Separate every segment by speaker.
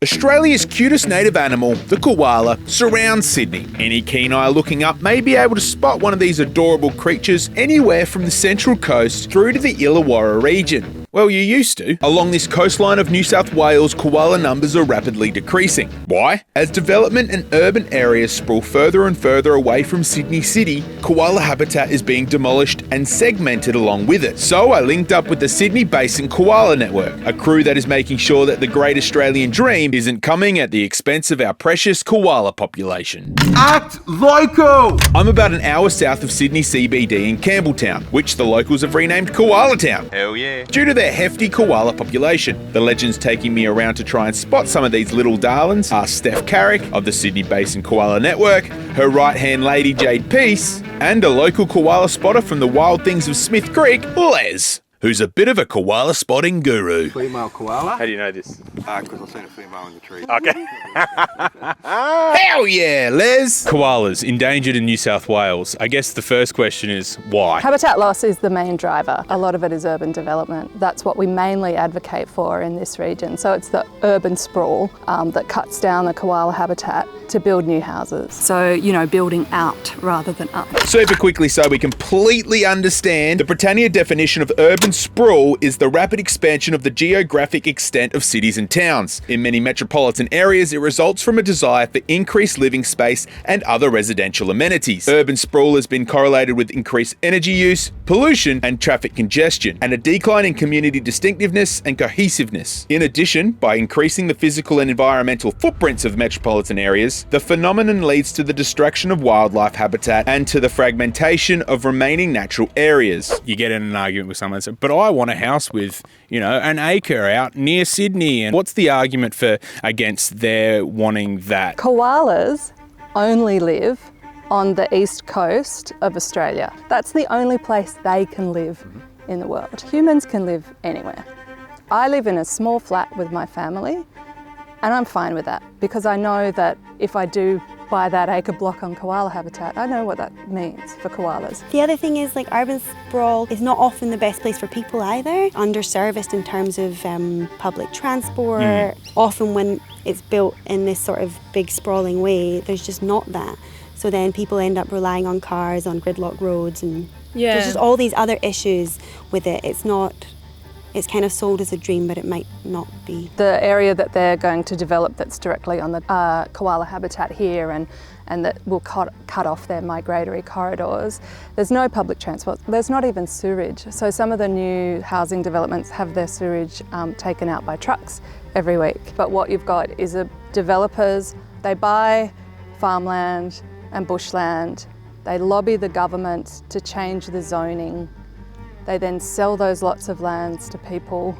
Speaker 1: Australia's cutest native animal, the koala, surrounds Sydney. Any keen eye looking up may be able to spot one of these adorable creatures anywhere from the Central Coast through to the Illawarra region. Well, you used to. Along this coastline of New South Wales, koala numbers are rapidly decreasing. Why? As development and urban areas sprawl further and further away from Sydney City, koala habitat is being demolished and segmented along with it. So I linked up with the Sydney Basin Koala Network, a crew that is making sure that the great Australian dream isn't coming at the expense of our precious koala population.
Speaker 2: Act local!
Speaker 1: I'm about an hour south of Sydney CBD in Campbelltown, which the locals have renamed Koala Town.
Speaker 2: Hell yeah.
Speaker 1: Due to their hefty koala population. The legend's taking me around to try and spot some of these little darlings are Steph Carrick of the Sydney Basin Koala Network, her right-hand lady Jade, and a local koala spotter from the wild things of Smith Creek, Les, who's a bit of a koala spotting guru.
Speaker 2: Female koala.
Speaker 3: How do you know this?
Speaker 2: Because I've seen a female in the tree.
Speaker 3: Okay.
Speaker 1: Hell yeah, Les! Koalas, endangered in New South Wales. I guess the first question is, why?
Speaker 4: Habitat loss is the main driver. A lot of it is urban development. That's what we mainly advocate for in this region. So it's the urban sprawl that cuts down the koala habitat to build new houses. So, building out rather than up.
Speaker 1: Super quickly so we completely understand, the Britannia definition of urban sprawl is the rapid expansion of the geographic extent of cities and towns. In many metropolitan areas, it results from a desire for increased living space and other residential amenities. Urban sprawl has been correlated with increased energy use, pollution, and traffic congestion, and a decline in community distinctiveness and cohesiveness. In addition, by increasing the physical and environmental footprints of metropolitan areas, the phenomenon leads to the destruction of wildlife habitat and to the fragmentation of remaining natural areas. You get in an argument with someone and say, but I want a house with, an acre out near Sydney. And what's the argument against their wanting that?
Speaker 4: Koalas only live on the east coast of Australia. That's the only place they can live in the world. Humans can live anywhere. I live in a small flat with my family, and I'm fine with that because I know that if I do buy that acre block on koala habitat, I know what that means for koalas.
Speaker 5: The other thing is urban sprawl is not often the best place for people either. Underserviced in terms of public transport. Often when it's built in this sort of big sprawling way, there's just not that. So then people end up relying on cars, on gridlock roads, and there's just all these other issues with it. It's kind of sold as a dream, but it might not be. The
Speaker 4: area that they're going to develop that's directly on the koala habitat here and that will cut off their migratory corridors, there's no public transport, there's not even sewage. So some of the new housing developments have their sewage taken out by trucks every week. But what you've got is developers, they buy farmland and bushland, they lobby the government to change the zoning. They then sell those lots of lands to people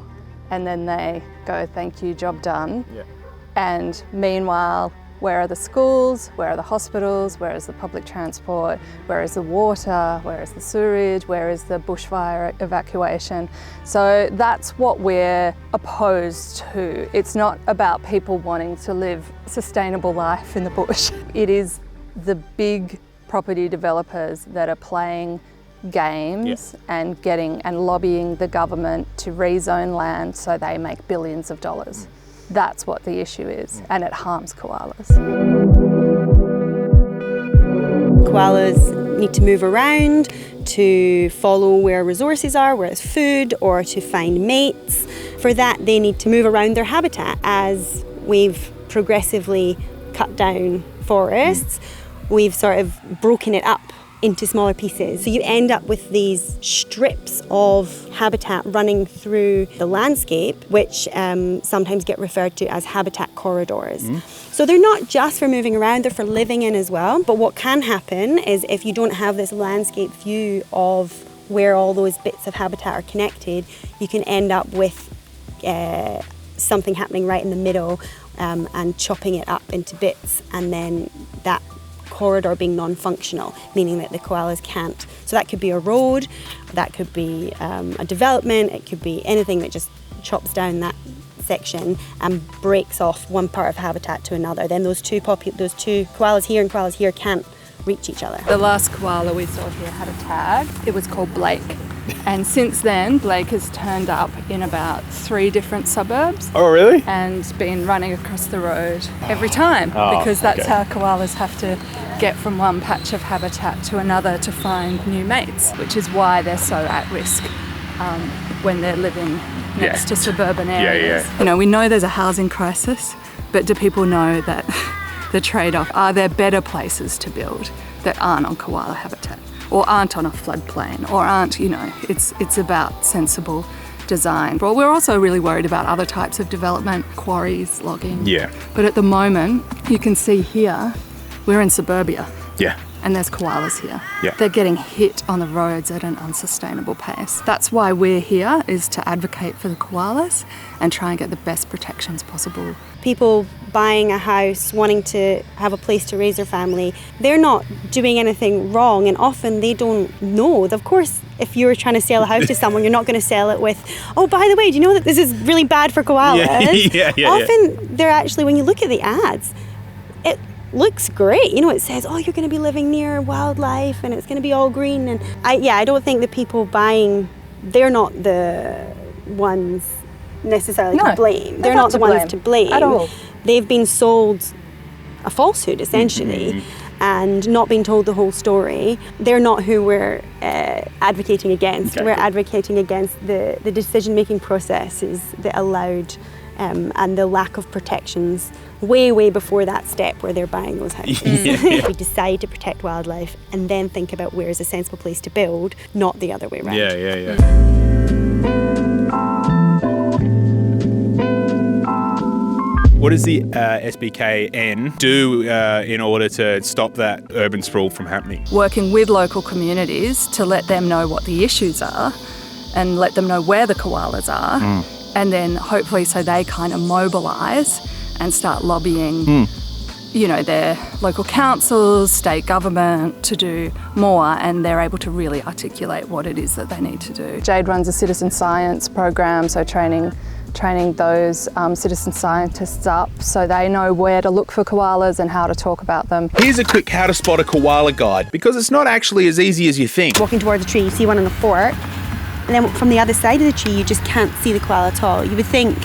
Speaker 4: and then they go, thank you, job done. Yeah. And meanwhile, where are the schools? Where are the hospitals? Where is the public transport? Where is the water? Where is the sewage? Where is the bushfire evacuation? So that's what we're opposed to. It's not about people wanting to live a sustainable life in the bush. It is the big property developers that are playing games and lobbying the government to rezone land so they make billions of dollars. That's what the issue is, and it harms koalas.
Speaker 5: Koalas need to move around to follow where resources are, where it's food, or to find mates. For that, they need to move around their habitat. As we've progressively cut down forests, we've sort of broken it up into smaller pieces. So you end up with these strips of habitat running through the landscape, which sometimes get referred to as habitat corridors. So they're not just for moving around, they're for living in as well. But what can happen is if you don't have this landscape view of where all those bits of habitat are connected, you can end up with something happening right in the middle and chopping it up into bits, and then that corridor being non-functional, meaning that the koalas can't. So that could be a road, that could be a development, it could be anything that just chops down that section and breaks off one part of habitat to another. Then those two koalas here and koalas here can't reach each other.
Speaker 4: The last koala we saw here had a tag. It was called Blake. And since then, Blake has turned up in about 3 different suburbs.
Speaker 1: Oh, really?
Speaker 4: And been running across the road every time, because that's how koalas have to get from one patch of habitat to another to find new mates, which is why they're so at risk when they're living next to suburban areas. You know, we know there's a housing crisis, but do people know that the trade-off, are there better places to build that aren't on koala habitat or aren't on a floodplain or aren't, you know, it's about sensible design. But we're also really worried about other types of development, quarries, logging. Yeah. But at the moment, you can see here, we're in suburbia. Yeah. And there's koalas here. Yeah. They're getting hit on the roads at an unsustainable pace. That's why we're here, is to advocate for the koalas and try and get the best protections possible.
Speaker 5: People buying a house, wanting to have a place to raise their family, they're not doing anything wrong, and often they don't know. Of course, if you're trying to sell a house to someone, you're not going to sell it with, oh, by the way, do you know that this is really bad for koalas? Often they're actually, when you look at the ads, it looks great. You know, it says, oh, you're going to be living near wildlife and it's going to be all green. And I don't think the people buying, they're not the ones necessarily to blame. They're not the ones to blame
Speaker 4: at all.
Speaker 5: They've been sold a falsehood, essentially, and not being told the whole story. They're not who we're advocating against. We're advocating against the decision-making processes that allowed and the lack of protections way before that step where they're buying those houses. We decide to protect wildlife and then think about where is a sensible place to build, not the other way around.
Speaker 1: What does the SBKN do in order to stop that urban sprawl from happening?
Speaker 4: Working with local communities to let them know what the issues are and let them know where the koalas are, and then hopefully so they kind of mobilise and start lobbying you know, their local councils, state government to do more, and they're able to really articulate what it is that they need to do. Jade runs a citizen science program, so training those citizen scientists up so they know where to look for koalas and how to talk about them.
Speaker 1: Here's a quick how to spot a koala guide, because it's not actually as easy as you think.
Speaker 5: Walking towards a tree, you see one on the fork, and then from the other side of the tree, you just can't see the koala at all. You would think,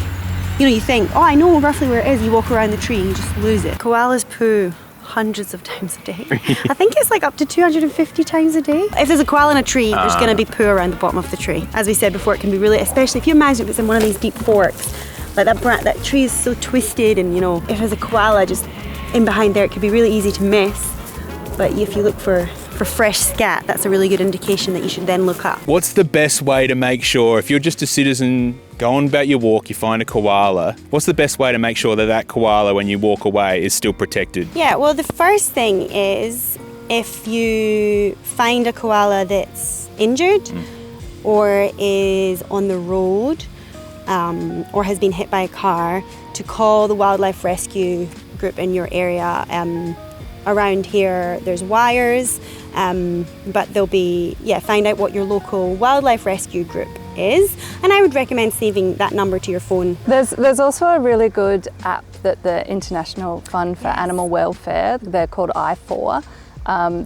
Speaker 5: you think, oh, I know roughly where it is. You walk around the tree and you just lose it. Koalas poo hundreds of times a day. I think it's like up to 250 times a day. If there's a koala in a tree, there's going to be poo around the bottom of the tree. As we said before, it can be really, especially if you imagine if it's in one of these deep forks, like that tree is so twisted, and you know, if there's a koala just in behind there, it could be really easy to miss. But if you look for fresh scat, that's a really good indication that you should then look up.
Speaker 1: What's the best way to make sure, if you're just a citizen going about your walk, you find a koala, what's the best way to make sure that that koala, when you walk away, is still protected?
Speaker 5: Yeah, well, the first thing is if you find a koala that's injured or is on the road or has been hit by a car, to call the wildlife rescue group in your area. Around here there's wires, but there'll be, find out what your local wildlife rescue group is, and I would recommend saving that number to your phone.
Speaker 4: There's also a really good app that the International Fund for Animal Welfare, they're called I4,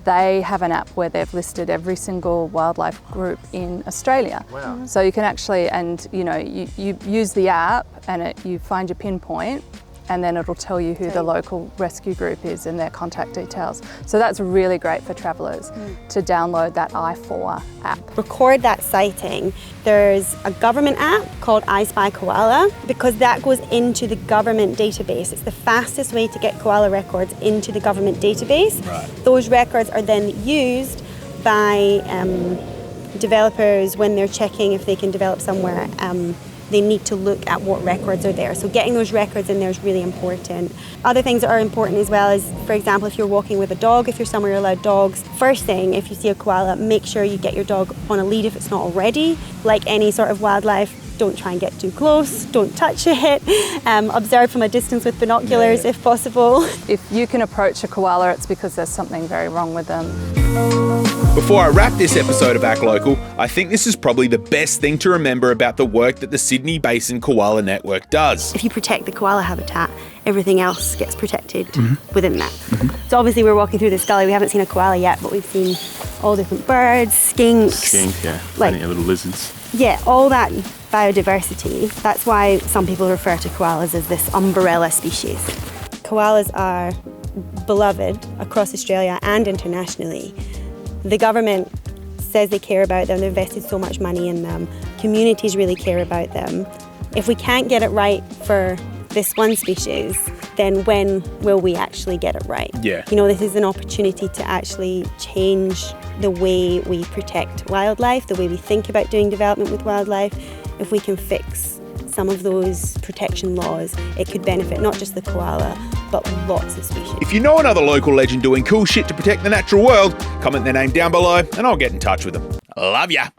Speaker 4: they have an app where they've listed every single wildlife group in Australia. Wow. So you can actually, and you know, you use the app and you find your pinpoint, and then it'll tell you who the local rescue group is and their contact details. So that's really great for travellers to download that I4 app.
Speaker 5: Record that sighting. There's a government app called I Spy Koala, because that goes into the government database. It's the fastest way to get koala records into the government database. Right. Those records are then used by developers when they're checking if they can develop somewhere. They need to look at what records are there. So getting those records in there is really important. Other things that are important as well is, for example, if you're walking with a dog, if you're somewhere you're allowed dogs, first thing, if you see a koala, make sure you get your dog on a lead if it's not already. Like any sort of wildlife, don't try and get too close, don't touch it. Observe from a distance with binoculars if possible.
Speaker 4: If you can approach a koala, it's because there's something very wrong with them.
Speaker 1: Before I wrap this episode of Act Local, I think this is probably the best thing to remember about the work that the Sydney Basin Koala Network does.
Speaker 5: If you protect the koala habitat, everything else gets protected within that. So obviously we're walking through this gully, we haven't seen a koala yet, but we've seen all different birds, skinks.
Speaker 3: Yeah.
Speaker 5: Like,
Speaker 3: Plenty of little lizards.
Speaker 5: Yeah, all that biodiversity. That's why some people refer to koalas as this umbrella species. Koalas are beloved across Australia and internationally. The government says they care about them, they've invested so much money in them, communities really care about them. If we can't get it right for this one species, then when will we actually get it right?
Speaker 1: Yeah.
Speaker 5: You know, this is an opportunity to actually change the way we protect wildlife, the way we think about doing development with wildlife. If we can fix some of those protection laws, it could benefit not just the koala, but lots of species.
Speaker 1: If you know another local legend doing cool shit to protect the natural world, comment their name down below and I'll get in touch with them. Love ya!